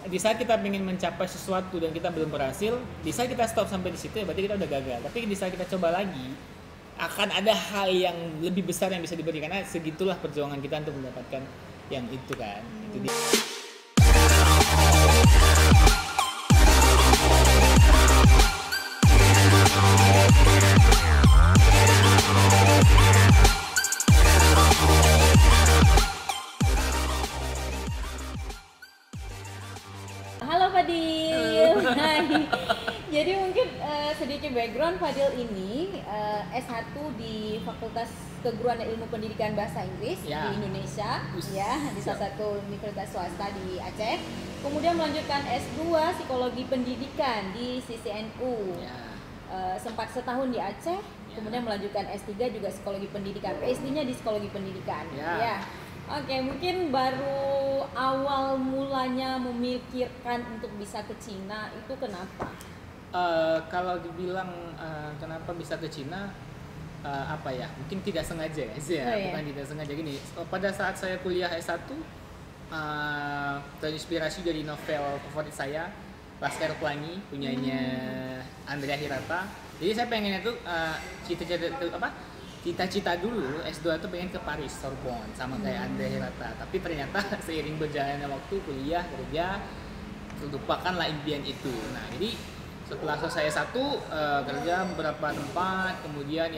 di saat kita ingin mencapai sesuatu dan kita belum berhasil, di saat kita stop sampai di situ ya berarti kita udah gagal. Tapi di saat kita coba lagi, akan ada hal yang lebih besar yang bisa diberi, karena segitulah perjuangan kita untuk mendapatkan yang itu kan. Itu dia. Halo Fadil. Hai. Jadi mungkin sedikit background, Fadil ini S1 di Fakultas Keguruan dan Ilmu Pendidikan Bahasa Inggris di Indonesia, di salah satu universitas swasta di Aceh. Kemudian melanjutkan S2 Psikologi Pendidikan di CCNU. Sempat setahun di Aceh, kemudian melanjutkan S3 juga Psikologi Pendidikan. PhD-nya di Psikologi Pendidikan. Oke, mungkin baru awal mulanya memikirkan untuk bisa ke Cina itu kenapa? Kalau dibilang kenapa bisa ke Cina, apa ya? Mungkin tidak sengaja ya, bukan tidak sengaja gini. Pada saat saya kuliah S1, terinspirasi dari novel favorit saya, Laskar Pelangi, punyanya Andrea Hirata. Jadi saya pengennya tuh cita-cita dulu S2 tuh pengen ke Paris, Sorbonne, sama kayak Andrea Hirata. Tapi ternyata seiring berjalannya waktu, kuliah, kerja, lupakanlah impian itu. Nah, jadi setelah selesai S1, kerja beberapa tempat, kemudian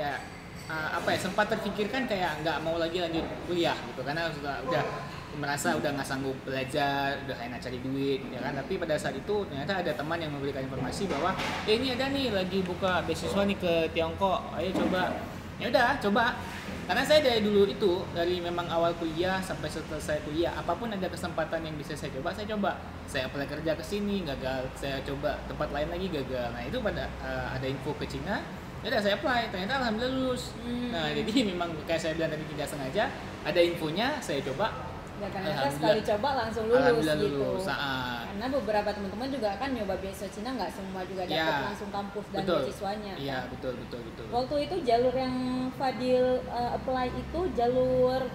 sempat terpikirkan kayak nggak mau lagi lanjut kuliah gitu, karena udah merasa udah nggak sanggup belajar, udah enak cari duit ya kan. Tapi pada saat itu ternyata ada teman yang memberikan informasi bahwa ini ada nih lagi buka beasiswa nih ke Tiongkok, ayo coba. Ya udah coba, karena saya dari dulu itu, dari memang awal kuliah sampai selesai kuliah, apapun ada kesempatan yang bisa saya coba, saya apply kerja ke sini gagal, saya coba tempat lain lagi gagal. Nah itu pada ada info ke Cina, ya udah saya apply, ternyata alhamdulillah lulus. Nah jadi memang kayak saya bilang tadi tidak sengaja, ada infonya saya coba. Ya ternyata sekali coba langsung lulus gitu. Lulus. Karena beberapa teman-teman juga kan nyoba beasiswa Cina, nggak semua juga dapat langsung kampus dan beasiswanya. Iya kan? betul. Waktu itu jalur yang Fadil apply itu jalur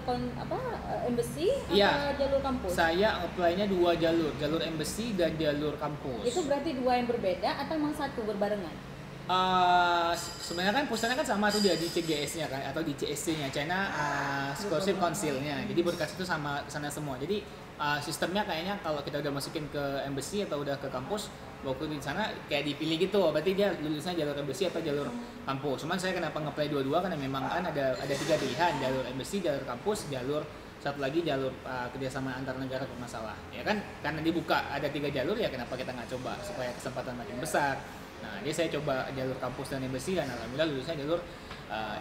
embassy atau jalur kampus? Saya apply-nya dua jalur embassy dan jalur kampus. Itu berarti dua yang berbeda atau memang satu berbarengan? Sebenarnya kan pusatnya kan sama tuh dia di CGS-nya kan, atau di CSC-nya, China Scholarship Council-nya. Jadi berkas itu sama sana semua. Jadi sistemnya kayaknya kalau kita udah masukin ke embassy atau udah ke kampus, waktu di sana kayak dipilih gitu. Berarti dia lulusnya jalur embassy atau jalur kampus. Cuman saya kenapa nge-apply dua-dua, karena memang kan ada 3 pilihan, jalur embassy, jalur kampus, jalur satu lagi jalur kerjasama antar negara bermasalah. Ya kan, karena dibuka ada 3 jalur, ya kenapa kita nggak coba supaya kesempatan makin besar. Nah, dia saya coba jalur kampus dan embassy, dan alhamdulillah lulusnya jalur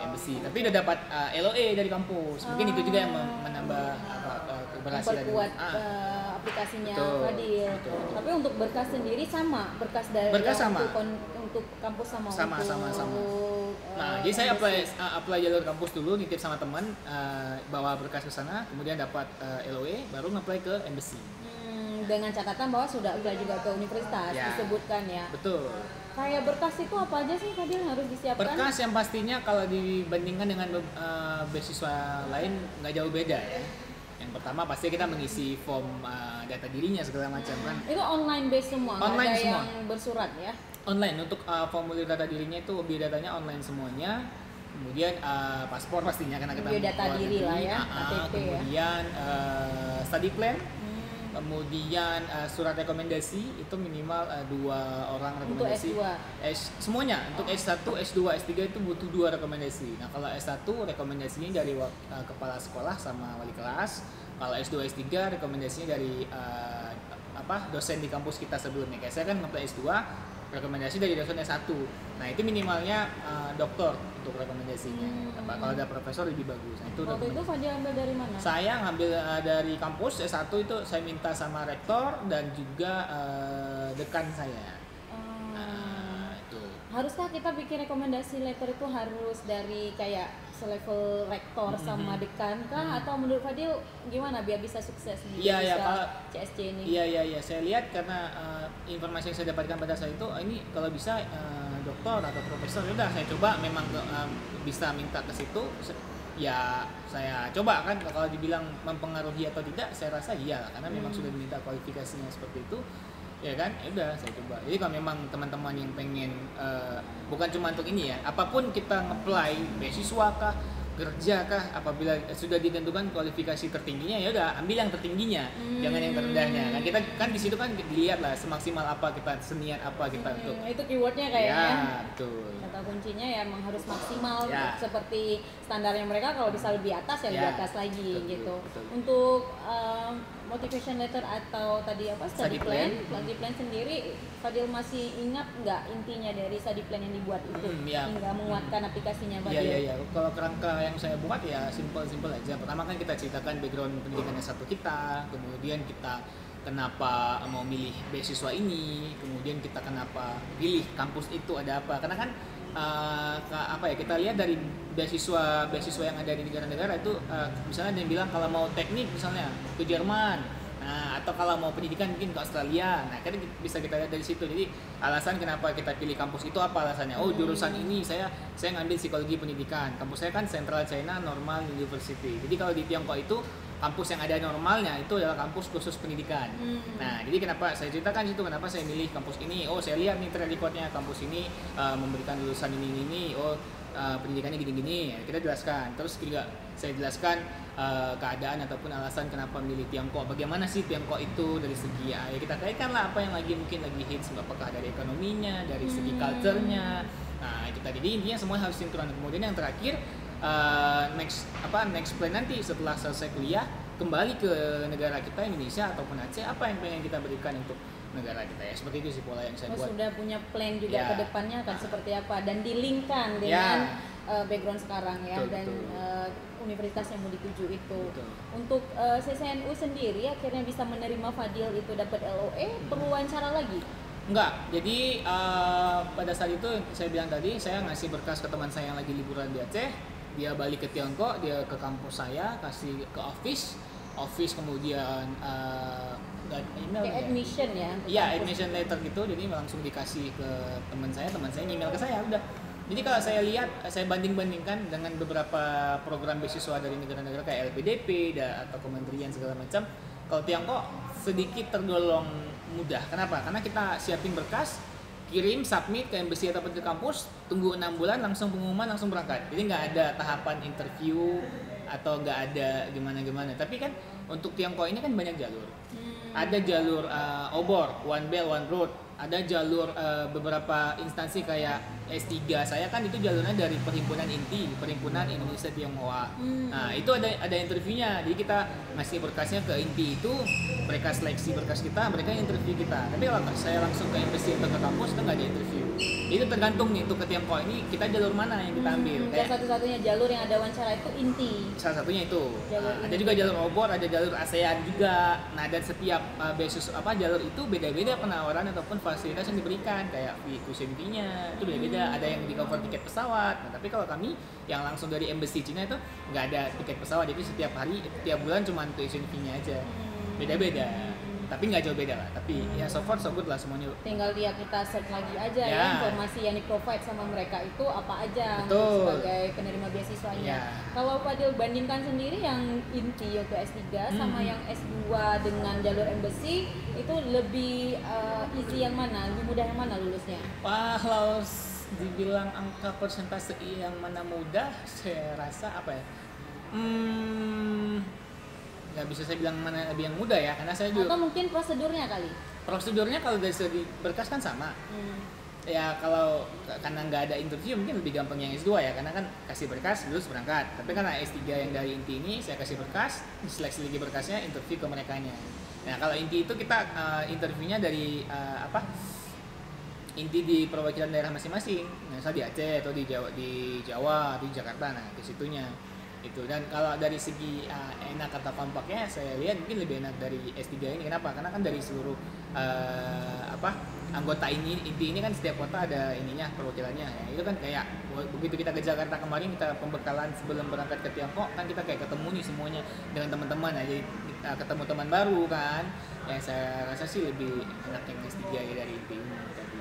embassy. Tapi udah dapat LOA dari kampus. Mungkin itu juga yang menambah keberhasilan. Memperkuat aplikasinya Fadil. Tapi untuk berkas sendiri sama, berkas dari untuk kampus sama. Nah, jadi saya apply jalur kampus dulu, nitip sama teman, bawa berkas ke sana, kemudian dapat LOA, baru nge-apply ke embassy. Dengan catatan bahwa sudah apply juga ke universitas, disebutkan ya. Betul. Kayak berkas itu apa aja sih Fadil harus disiapkan? Berkas yang pastinya kalau dibandingkan dengan beasiswa lain nggak jauh beda ya. Yang pertama pasti kita mengisi form data dirinya segala macam kan. Itu online base semua, online ada semua. yang bersurat ya? Online, untuk formulir data dirinya itu biodatanya online semuanya. Kemudian paspor pastinya, karena kita biodata diri lah ya, KTP kemudian study plan. Kemudian surat rekomendasi itu minimal 2 orang rekomendasi. Untuk S2? Semuanya, untuk S1, S2, S3 itu butuh 2 rekomendasi. Nah kalau S1 rekomendasinya dari kepala sekolah sama wali kelas. Kalau S2, S3 rekomendasinya dari dosen di kampus kita sebelumnya. Kayak saya kan nge-apply S2, rekomendasi dari dosen S1. Nah itu minimalnya doktor untuk rekomendasinya. Kalau ada profesor lebih bagus. Nah, waktu itu Fadil ambil dari mana? Saya ngambil dari kampus S1 itu, saya minta sama rektor dan juga dekan saya. Itu. Haruskah kita bikin rekomendasi letter itu harus dari kayak selevel rektor sama dekan kah? Atau menurut Fadil gimana biar bisa sukses di CSC ini? Iya, saya lihat karena informasi yang saya dapatkan pada saat itu, ini kalau bisa doktor atau profesor, udah saya coba memang bisa minta ke situ. ya saya coba kan, kalau dibilang mempengaruhi atau tidak saya rasa iya lah, karena memang sudah diminta kualifikasinya seperti itu ya kan, ya udah saya coba. Jadi kalau memang teman-teman yang pengen bukan cuma untuk ini ya, apapun kita nge-apply, beasiswa kah, kerja kah, apabila sudah ditentukan kualifikasi tertingginya ya udah ambil yang tertingginya, jangan yang terendahnya. Kan kita kan di situ kan dilihat lah semaksimal apa kita, seniat apa kita untuk itu keywordnya kayaknya. ya, betul. Kata kuncinya ya emang harus maksimal Ya. seperti standarnya mereka, kalau bisa lebih atas ya lebih Ya, atas lagi betul, gitu. betul. Untuk motivation letter atau tadi apa study Study plan, plan. study plan sendiri Fadil masih ingat nggak intinya dari study plan yang dibuat itu Ya. hingga menguatkan aplikasinya Fadil? Iya. Kalau kerangka yang saya buat ya simple aja. Pertama kan kita ceritakan background pendidikan S1 kita, kemudian kita kenapa mau milih beasiswa ini, kemudian kita kenapa pilih kampus itu ada apa. Karena kan kita lihat dari beasiswa yang ada di negara-negara itu misalnya ada yang bilang kalau mau teknik misalnya ke Jerman. Nah, atau kalau mau pendidikan mungkin ke Australia. Nah, kan bisa kita lihat dari situ. Jadi, alasan kenapa kita pilih kampus itu apa alasannya? Oh, jurusan ini saya ngambil psikologi pendidikan. Kampus saya kan Central China Normal University. Jadi, kalau di Tiongkok itu kampus yang ada normalnya itu adalah kampus khusus pendidikan. Nah, jadi kenapa saya ceritakan situ kenapa saya milih kampus ini? Oh, saya lihat nih track recordnya kampus ini memberikan lulusan ini. Oh, pendidikannya gini-gini. Ya, kita jelaskan. Terus juga saya jelaskan keadaan ataupun alasan kenapa milih Tiongkok. Bagaimana sih Tiongkok itu dari segi ya kita kaitkan lah apa yang mungkin lagi hits, apakah dari ekonominya, dari segi culture-nya. Nah, itu tadi. Jadi intinya semua harus sinkron. Kemudian yang terakhir next plan nanti setelah selesai kuliah kembali ke negara kita Indonesia ataupun Aceh, apa yang pengen kita berikan untuk negara kita ya, seperti itu sih pola yang saya buat. Sudah punya plan juga Ya. ke depannya akan seperti apa dan dilingkan dengan background sekarang ya, Betul, dan betul. universitas yang mau dituju itu. Betul. Untuk CCNU sendiri akhirnya bisa menerima Fadil itu dapat LOE, perlu wawancara lagi? Enggak, jadi pada saat itu saya bilang tadi saya ngasih berkas ke teman saya yang lagi liburan di Aceh, dia balik ke Tiongkok, dia ke kampus saya, kasih ke office kemudian email Kayak ya? admission ya? untuk Iya, kampus. admission letter gitu, jadi langsung dikasih ke teman saya email ke saya, udah. Jadi kalau saya lihat, saya banding-bandingkan dengan beberapa program beasiswa dari negara-negara kayak LPDP atau kementerian segala macam, kalau Tiongkok sedikit tergolong mudah. Kenapa? Karena kita siapin berkas, kirim, submit ke embassy ataupun ke kampus, tunggu 6 bulan, langsung pengumuman, langsung berangkat. Jadi nggak ada tahapan interview atau nggak ada gimana-gimana. Tapi kan untuk Tiongkok ini kan banyak jalur. Ada jalur obor, one belt, one road. Ada jalur beberapa instansi kayak S3 saya kan itu jalurnya dari Perhimpunan INTI, Perhimpunan Indonesia Tionghoa. Nah, itu ada interviewnya. Jadi kita ngasih berkasnya ke INTI itu, mereka seleksi berkas kita, mereka interview kita. Tapi kalau saya langsung ke embassy atau ke kampus itu nggak ada interview. Itu tergantung nih, untuk ke Tiongkok ini kita jalur mana yang kita ambil. Dan satu-satunya jalur yang ada wawancara itu inti. Salah satunya itu. Jalur Ada ini. juga jalur obor, ada jalur ASEAN juga. Nah, dan setiap beasiswa jalur itu beda-beda penawaran ataupun fasilitas yang diberikan, kayak tuition fee-nya itu beda-beda. Ada yang di cover tiket pesawat. Nah, tapi kalau kami yang langsung dari embassy Cina itu nggak ada tiket pesawat, jadi setiap hari, tiap bulan cuma tuition fee-nya aja. Beda-beda. Tapi nggak jauh beda lah. Tapi ya so far so good lah semuanya. Tinggal dia kita search lagi aja ya, Ya. informasi yang di-provide sama mereka itu apa aja Betul. sebagai penerima beasiswanya. Ya. Kalau Fadil bandingkan sendiri yang inti waktu S3 sama yang S2 dengan jalur embassy itu lebih easy yang mana? Lebih mudah yang mana lulusnya? Wah, kalau dibilang angka persentase yang mana mudah, saya rasa apa ya? Nggak bisa saya bilang mana lebih yang mudah ya, karena saya juga Atau mungkin prosedurnya kali? prosedurnya kalau dari segi berkas kan sama. Ya kalau karena nggak ada interview mungkin lebih gampang yang S2 ya, karena kan kasih berkas lulus berangkat. Tapi karena S3 yang dari inti ini saya kasih berkas, diseleksi lagi berkasnya, interview ke merekanya. Nah kalau inti itu kita interviewnya dari inti di perwakilan daerah masing-masing, misal di Aceh atau di Jawa atau di Jakarta, nah ke situnya itu. Dan kalau dari segi enak atau kompaknya saya lihat mungkin lebih enak dari S3 ini. Kenapa? Karena kan dari seluruh anggota inti ini kan setiap kota ada ininya, perwakilannya ya. Itu kan kayak begitu kita ke Jakarta kemarin, kita pembekalan sebelum berangkat ke Tiongkok kan kita kayak ketemu nih semuanya dengan teman-teman ya, jadi ketemu teman baru kan ya. Saya rasa sih lebih enak yang S3 ya dari inti ini tadi.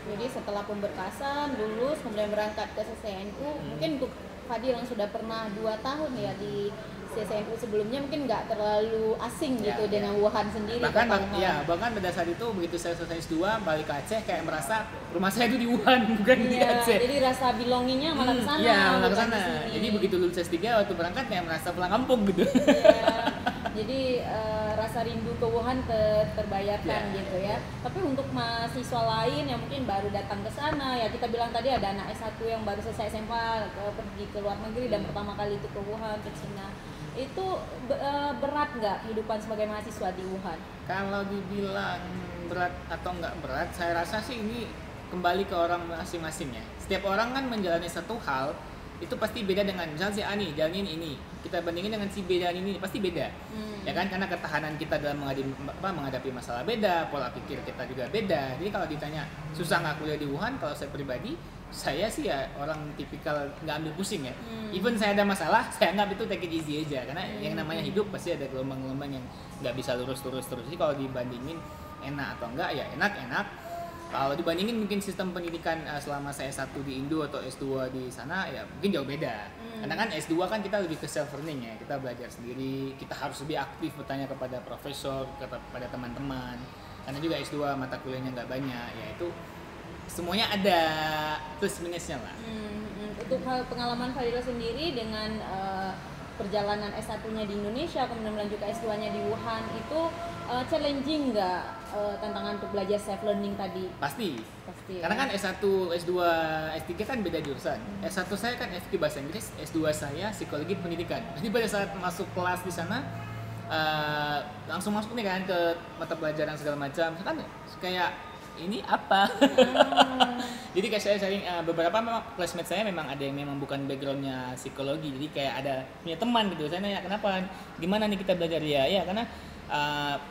Jadi setelah pemberkasan, lulus, kemudian berangkat ke CCNU, mungkin untuk Fadil yang sudah pernah 2 tahun ya di CCNU sebelumnya mungkin nggak terlalu asing gitu dengan Wuhan sendiri. Bahkan pada saat itu begitu saya selesai S2 balik ke Aceh kayak merasa rumah saya itu di Wuhan bukan di Aceh. Jadi rasa belongingnya malah ke sana. Iya, malah ke sana. Jadi begitu lulus S3 waktu berangkat ya merasa pulang kampung gitu. Iya. Jadi rasa rindu ke Wuhan terbayarkan gitu ya. Tapi untuk mahasiswa lain yang mungkin baru datang ke sana, ya kita bilang tadi ada anak S1 yang baru selesai SMA pergi ke luar negeri dan pertama kali itu ke Wuhan, ke Cina. Itu berat nggak kehidupan sebagai mahasiswa di Wuhan? Kalau dibilang berat atau nggak berat, saya rasa sih ini kembali ke orang masing-masing ya. Setiap orang kan menjalani satu hal itu pasti beda dengan misalnya si Ani jalanin ini, kita bandingin dengan si B dan ini pasti beda. Ya kan, karena ketahanan kita dalam menghadapi masalah beda, pola pikir kita juga beda. Jadi kalau ditanya susah nggak kuliah di Wuhan, kalau saya pribadi saya sih ya orang tipikal nggak ambil pusing ya. Even saya ada masalah, saya anggap itu take it easy aja, karena yang namanya hidup pasti ada gelombang-gelombang yang nggak bisa lurus terus. Jadi kalau dibandingin enak atau enggak ya enak. Kalau dibandingin mungkin sistem pendidikan selama saya S1 di Indo atau S2 di sana ya mungkin jauh beda. Karena kan S2 kan kita lebih ke self learning ya, kita belajar sendiri, kita harus lebih aktif bertanya kepada profesor, kepada teman-teman. Karena juga S2 mata kuliahnya nggak banyak, ya itu semuanya ada plus minusnya lah. Untuk pengalaman Fadila sendiri dengan perjalanan S1-nya di Indonesia kemudian melanjut ke S2-nya di Wuhan itu challenging nggak tantangan untuk belajar self learning tadi? Pasti ya. Karena kan S1, S2, S3 kan beda jurusan. S1 saya kan FK Bahasa Inggris, S2 saya Psikologi Pendidikan. Jadi pada saat masuk kelas di sana langsung masuk nih kan ke mata pelajaran segala macam. Kan kayak ini apa? Jadi kayak saya sering beberapa memang classmate saya memang ada yang memang bukan backgroundnya psikologi, jadi kayak ada punya teman gitu. Saya nanya kenapa, gimana nih kita belajar ya? Ya karena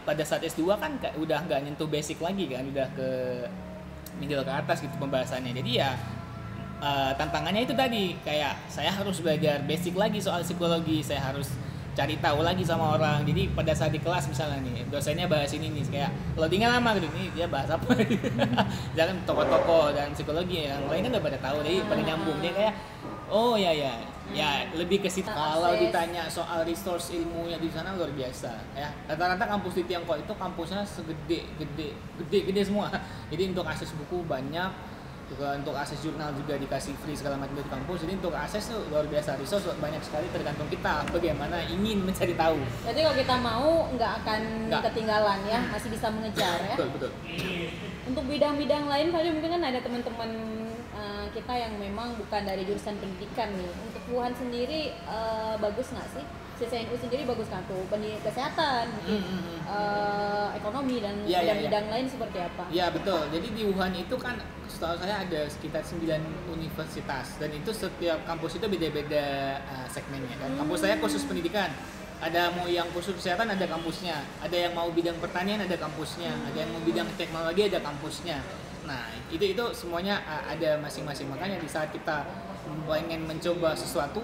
pada saat S2 kan udah nggak nyentuh basic lagi kan, udah ke middle ke atas gitu pembahasannya. Jadi ya tantangannya itu tadi kayak saya harus belajar basic lagi soal psikologi, saya harus cari tahu lagi sama orang. Jadi pada saat di kelas misalnya nih dosennya bahas ini nih kayak loadingnya lama gitu, nih dia bahas apa jangan tokoh-tokoh dan psikologi yang lain kan udah pada tahu, jadi pada nyambung. Dia kayak oh ya lebih ke situ. Kalau ditanya soal resource ilmunya di sana luar biasa ya. Rata-rata kampus di Tiongkok itu kampusnya gede semua. Jadi untuk akses buku banyak, juga untuk akses jurnal juga dikasih free segala macam dari kampus. Jadi untuk akses tuh luar biasa, resource banyak sekali, tergantung kita bagaimana ingin mencari tahu. Jadi kalau kita mau nggak akan ketinggalan ya, masih bisa mengejar ya. Betul. Untuk bidang-bidang lain kali mungkin kan ada teman-teman kita yang memang bukan dari jurusan pendidikan nih. Untuk Wuhan sendiri bagus nggak sih? CCNU sendiri bagus kan tuh, pendidikan kesehatan, ekonomi dan bidang-bidang lain seperti apa? Iya betul. Jadi di Wuhan itu kan setahu saya ada sekitar 9 universitas dan itu setiap kampus itu beda-beda segmennya kan. Kampus saya khusus pendidikan. Ada mau yang khusus kesehatan ada kampusnya, ada yang mau bidang pertanian ada kampusnya, ada yang mau bidang teknologi ada kampusnya. Nah itu semuanya ada masing-masing. Makanya di saat kita pengen mencoba sesuatu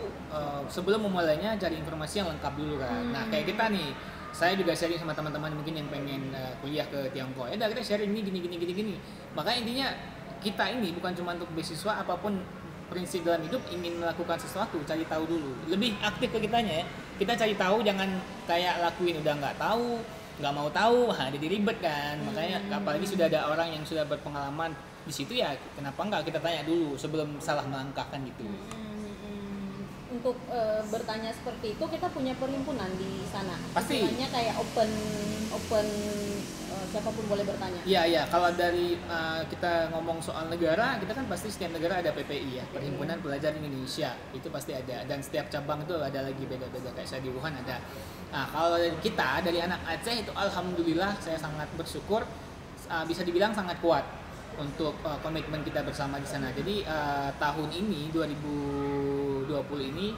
sebelum memulainya cari informasi yang lengkap dulu kan. Nah kayak kita nih, saya juga sharing sama teman-teman mungkin yang pengen kuliah ke Tiongkok. Ya kita sharing ini gini. Makanya intinya kita ini bukan cuma untuk beasiswa, apapun prinsip dalam hidup ingin melakukan sesuatu cari tahu dulu. Lebih aktif ke kitanya ya. Kita cari tahu, jangan kayak lakuin udah nggak tahu, nggak mau tahu, jadi ribet kan. Makanya apalagi sudah ada orang yang sudah berpengalaman di situ ya, kenapa nggak kita tanya dulu sebelum salah melangkahkan gitu. Untuk bertanya seperti itu kita punya perhimpunan di sana. Pasti. Istilahnya kayak open siapapun boleh bertanya. Iya. Kalau dari kita ngomong soal negara, kita kan pasti setiap negara ada PPI ya, Perhimpunan Pelajar Indonesia. Itu pasti ada, dan setiap cabang itu ada lagi beda-beda. Kayak saya di Wuhan ada. Nah, kalau kita dari anak Aceh itu alhamdulillah saya sangat bersyukur, bisa dibilang sangat kuat untuk komitmen kita bersama di sana. Jadi tahun ini 2020 ini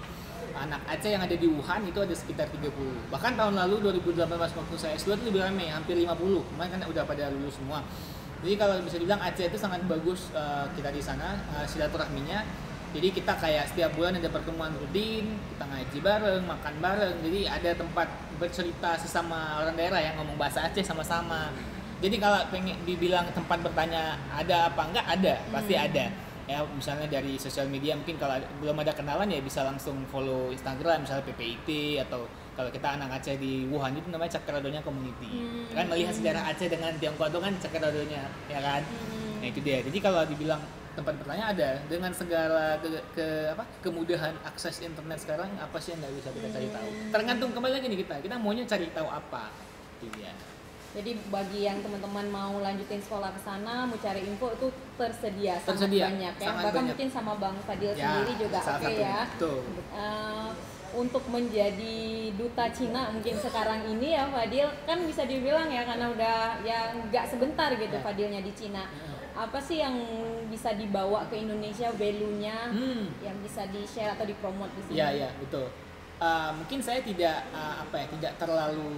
anak Aceh yang ada di Wuhan itu ada sekitar 30. Bahkan tahun lalu 2018 waktu saya S2 itu lebih ramai, hampir 50. Kemarin kan udah pada lulus semua. Jadi kalau bisa dibilang Aceh itu sangat bagus kita di sana silaturahminya. Jadi kita kayak setiap bulan ada pertemuan rutin, kita ngaji bareng, makan bareng. Jadi ada tempat bercerita sesama orang daerah yang ngomong bahasa Aceh sama-sama. Jadi kalau pengen dibilang tempat bertanya ada apa enggak, ada, pasti ada. ya misalnya dari sosial media mungkin kalau belum ada kenalan ya bisa langsung follow Instagram misalnya PPIT, atau kalau kita anak Aceh di Wuhan itu namanya Cakradonya Community. Kan melihat sejarah Aceh dengan Tiongkok itu kan Cakradonya, ya kan. Nah itu dia. Jadi kalau dibilang tempat bertanya ada, dengan segala kemudahan akses internet sekarang, apa sih yang nggak bisa kita cari tahu? Tergantung kembali lagi nih kita maunya cari tahu apa. Itu dia. Jadi bagi yang teman-teman mau lanjutin sekolah ke sana, mau cari info itu tersedia. Sangat banyak ya. Sangat Bahkan banyak. mungkin sama Bang Fadil sendiri juga oke ya. Betul. Untuk menjadi duta Cina mungkin sekarang ini ya Fadil, kan bisa dibilang ya karena udah ya nggak sebentar gitu Fadilnya di Cina. Apa sih yang bisa dibawa ke Indonesia, value-nya yang bisa di-share atau dipromot di sini? Iya, betul. Mungkin saya tidak tidak terlalu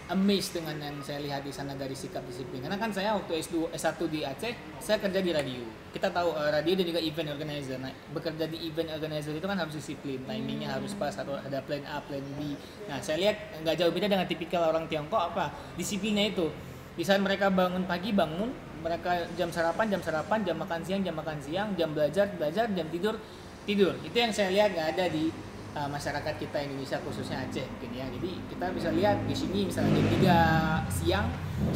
amazed dengan yang saya lihat di sana dari sikap disiplin. Karena kan saya waktu S1 di Aceh, saya kerja di radio. Kita tahu radio dan juga event organizer. Nah, bekerja di event organizer itu kan harus disiplin, timingnya harus pas, harus ada plan A, plan B. Nah, saya lihat nggak jauh beda dengan tipikal orang Tiongkok disiplinnya itu. Di saat mereka bangun pagi, mereka jam sarapan, jam makan siang, jam belajar, jam tidur. Itu yang saya lihat nggak ada di masyarakat kita Indonesia, khususnya Aceh mungkin ya. Jadi kita bisa lihat di sini misalnya jam 3 siang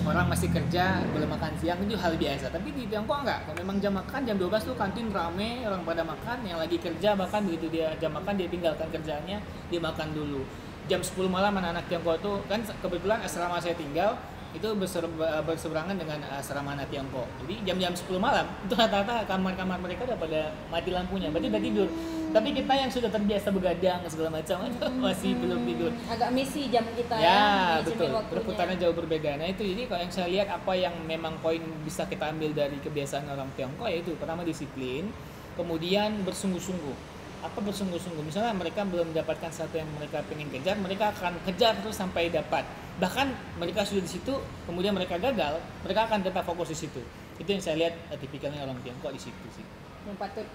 orang masih kerja, belum makan siang, itu hal biasa. Tapi di Tiongkok enggak. Kalau memang jam makan jam 12 tuh kantin rame, orang pada makan, yang lagi kerja bahkan begitu dia jam makan dia tinggalkan kerjaannya, dia makan dulu. Jam 10 malam anak-anak Tiongkok itu kan kebetulan asrama saya tinggal itu berseberangan dengan asrama anak Tiongkok. Jadi jam-jam 10 malam itu rata-rata kamar-kamar mereka udah pada mati lampunya, berarti udah tidur. Tapi kita yang sudah terbiasa begadang segala macam itu masih belum tidur. Agak misi jam kita ya betul, berputarnya jauh berbeda. Nah itu jadi kalau yang saya lihat apa yang memang poin bisa kita ambil dari kebiasaan orang Tiongkok, yaitu pertama disiplin, kemudian bersungguh-sungguh. Apa bersungguh-sungguh? Misalnya mereka belum mendapatkan sesuatu yang mereka pengen kejar, mereka akan kejar terus sampai dapat. Bahkan mereka sudah di situ, kemudian mereka gagal, mereka akan tetap fokus di situ. Itu yang saya lihat tipikalnya orang Tiongkok di situ sih. Yang patut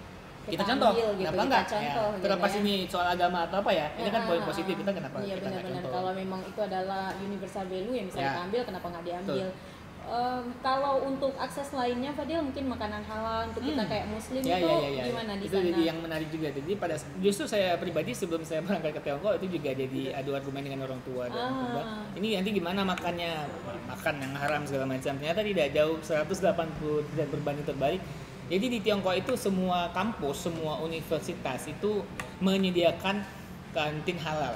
kita contoh, gitu, kenapa enggak? Contoh, ya, terlepas gitu, ini soal agama atau apa ya, ini kan poin positif, kita kenapa iya, kita nggak contoh? Kalau memang itu adalah universal value yang bisa kita ambil, kenapa nggak diambil? Kalau untuk akses lainnya, Fadil, mungkin makanan halal untuk kita kayak Muslim gimana di itu sana? Jadi yang menarik juga. Jadi justru saya pribadi sebelum saya berangkat ke Tiongkok itu juga jadi adu argumen dengan orang tua dan ini nanti gimana makan yang haram segala macam. Ternyata tidak jauh 180 dan berbanding terbalik. Jadi di Tiongkok itu semua kampus, semua universitas itu menyediakan kantin halal.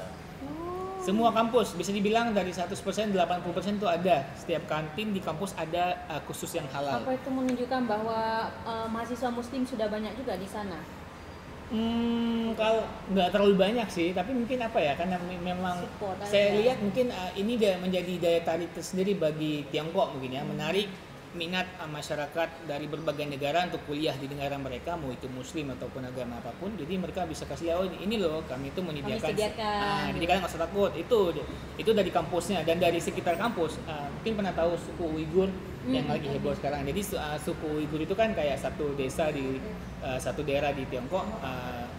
Semua kampus, bisa dibilang dari 100%, 80% itu ada. Setiap kantin di kampus ada khusus yang halal. Apa itu menunjukkan bahwa mahasiswa Muslim sudah banyak juga di sana? Kalau nggak terlalu banyak sih, tapi mungkin karena memang saya lihat mungkin ini menjadi daya tarik tersendiri bagi Tiongkok mungkin ya, menarik minat masyarakat dari berbagai negara untuk kuliah di negara mereka, mau itu Muslim ataupun agama apapun. Jadi mereka bisa kasih ini loh, kami itu menyediakan. Jadi kalian nggak usah takut. Itu dari kampusnya dan dari sekitar kampus. Mungkin pernah tahu suku Uighur yang lagi heboh sekarang. Jadi suku Uighur itu kan kayak satu desa di satu daerah di Tiongkok.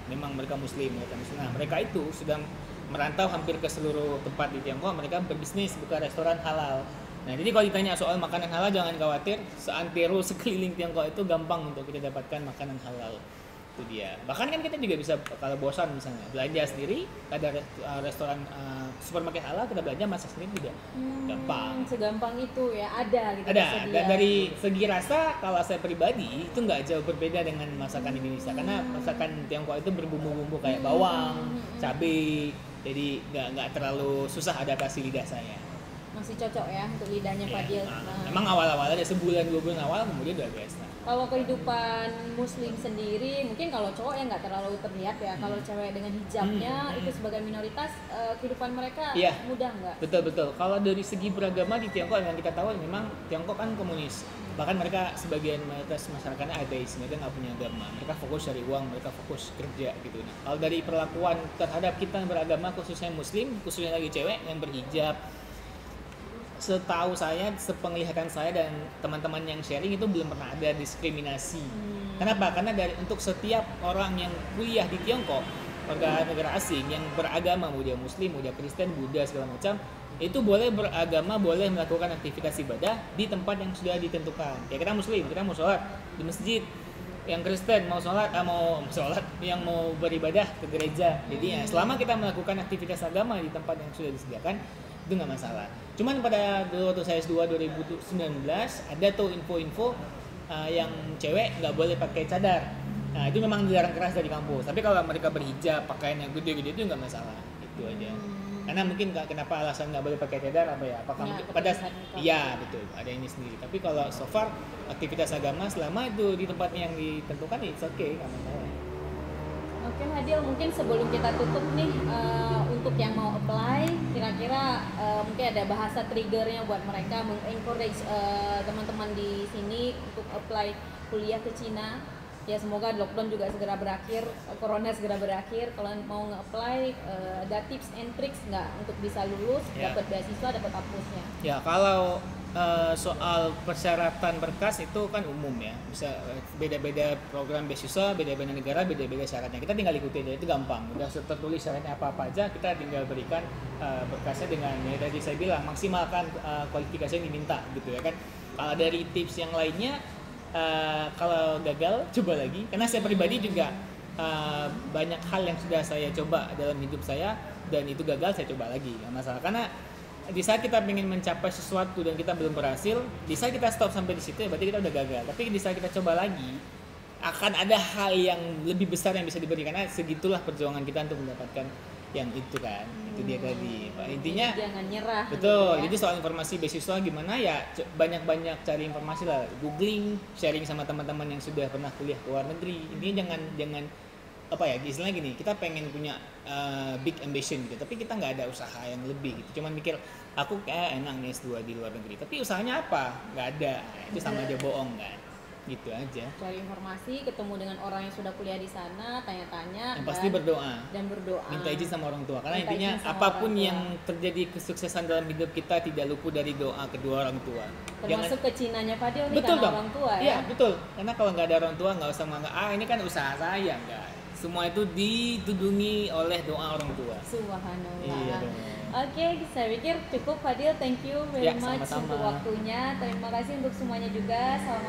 Memang mereka Muslim. Nah, mereka itu sudah merantau hampir ke seluruh tempat di Tiongkok. Mereka berbisnis buka restoran halal. Nah, jadi kalau ditanya soal makanan halal, jangan khawatir, seantero sekeliling Tiongkok itu gampang untuk kita dapatkan makanan halal. Itu dia. Bahkan kan kita juga bisa, kalau bosan misalnya belanja sendiri, ada restoran supermarket halal, kita belanja masak sendiri juga gampang. Segampang itu ya, ada gitu. Ada. Dan dari segi rasa, kalau saya pribadi itu nggak jauh berbeda dengan masakan Indonesia, karena masakan Tiongkok itu berbumbu-bumbu kayak bawang, cabai, jadi nggak terlalu susah adaptasi lidah saya. Masih cocok ya untuk lidahnya Fadil. Memang awal-awalnya sebulan 2 bulan awal, kemudian udah biasa. Kalau kehidupan Muslim sendiri, mungkin kalau cowok ya nggak terlalu terlihat ya. Kalau cewek dengan hijabnya itu sebagai minoritas, kehidupan mereka mudah nggak? Betul. Kalau dari segi beragama di Tiongkok yang kita tahu memang Tiongkok kan komunis. Bahkan mereka sebagian mayoritas masyarakatnya ateis, mereka nggak punya agama. Mereka fokus cari uang, mereka fokus kerja gitu. Nah, kalau dari perlakuan terhadap kita yang beragama, khususnya Muslim, khususnya lagi cewek yang berhijab, setahu saya, sepenglihatan saya dan teman-teman yang sharing itu belum pernah ada diskriminasi. Kenapa? Karena untuk setiap orang yang kuliah di Tiongkok, warga negara asing yang beragama, mau dia Muslim, mau dia Kristen, Buddha segala macam, itu boleh beragama, boleh melakukan aktivitas ibadah di tempat yang sudah ditentukan. Ya kita Muslim, kita mau sholat di masjid. yang Kristen mau sholat, yang mau beribadah ke gereja. Jadi ya selama kita melakukan aktivitas agama di tempat yang sudah disediakan itu nggak masalah. Cuman pada waktu saya S2 2019 ada tuh info-info yang cewek nggak boleh pakai cadar. Nah itu memang dilarang keras dari kampus. Tapi kalau mereka berhijab, pakaian yang gede-gede itu nggak masalah. Itu aja. Karena mungkin kenapa alasan nggak boleh pakai cadar apa ya? Apakah mungkin pada iya betul ada ini sendiri. Tapi kalau so far aktivitas agama selama itu di tempat yang ditentukan it's okay nggak masalah. Oke Fadil, mungkin sebelum kita tutup nih untuk yang mau apply, kira-kira mungkin ada bahasa triggernya buat mereka mengencourage teman-teman di sini untuk apply kuliah ke Cina. Ya semoga lockdown juga segera berakhir, corona segera berakhir. Kalau mau nge-apply, ada tips and tricks nggak untuk bisa lulus, dapat beasiswa, dapat kampusnya? Ya kalau soal persyaratan berkas itu kan umum ya, bisa beda-beda program beasiswa, beda-beda negara, beda-beda syaratnya. Kita tinggal ikuti aja, itu gampang. Udah tertulis syaratnya apa-apa aja, kita tinggal berikan berkasnya dengan ya tadi saya bilang maksimalkan kualifikasi yang diminta gitu ya kan. Kalau dari tips yang lainnya, kalau gagal coba lagi, karena saya pribadi juga banyak hal yang sudah saya coba dalam hidup saya dan itu gagal, saya coba lagi, nggak masalah. Karena di saat kita ingin mencapai sesuatu dan kita belum berhasil, di saat kita stop sampai di situ ya berarti kita udah gagal. Tapi di saat kita coba lagi, akan ada hal yang lebih besar yang bisa diberikan. Karena segitulah perjuangan kita untuk mendapatkan yang itu kan. Itu dia tadi. Intinya jangan nyerah. Betul. Gitu ya. Jadi soal informasi beasiswa gimana ya banyak-banyak cari informasi lah, googling, sharing sama teman-teman yang sudah pernah kuliah ke luar negeri. Intinya jangan apa ya, istilahnya gini, kita pengen punya big ambition gitu, tapi kita nggak ada usaha yang lebih gitu, cuman mikir aku kayak enak nih S2 di luar negeri, tapi usahanya apa? Nggak ada, itu sama aja bohong kan, gitu aja. Cari informasi, ketemu dengan orang yang sudah kuliah di sana, tanya-tanya, Yang pasti berdoa dan berdoa, minta izin sama orang tua, karena Minta intinya izin sama apapun orang tua. yang terjadi kesuksesan dalam hidup kita tidak luput dari doa kedua orang tua. termasuk ke Cinanya Fadil nih Betul karena dong. orang tua ya. Iya betul, karena kalau nggak ada orang tua nggak usah menganggap ini kan usaha saya, enggak. Semua itu ditudungi oleh doa orang tua. Subhanallah. Iya dong. Oke, saya pikir cukup Fadil. Thank you very Ya, much sama-sama. untuk waktunya. Terima kasih untuk semuanya juga. Salam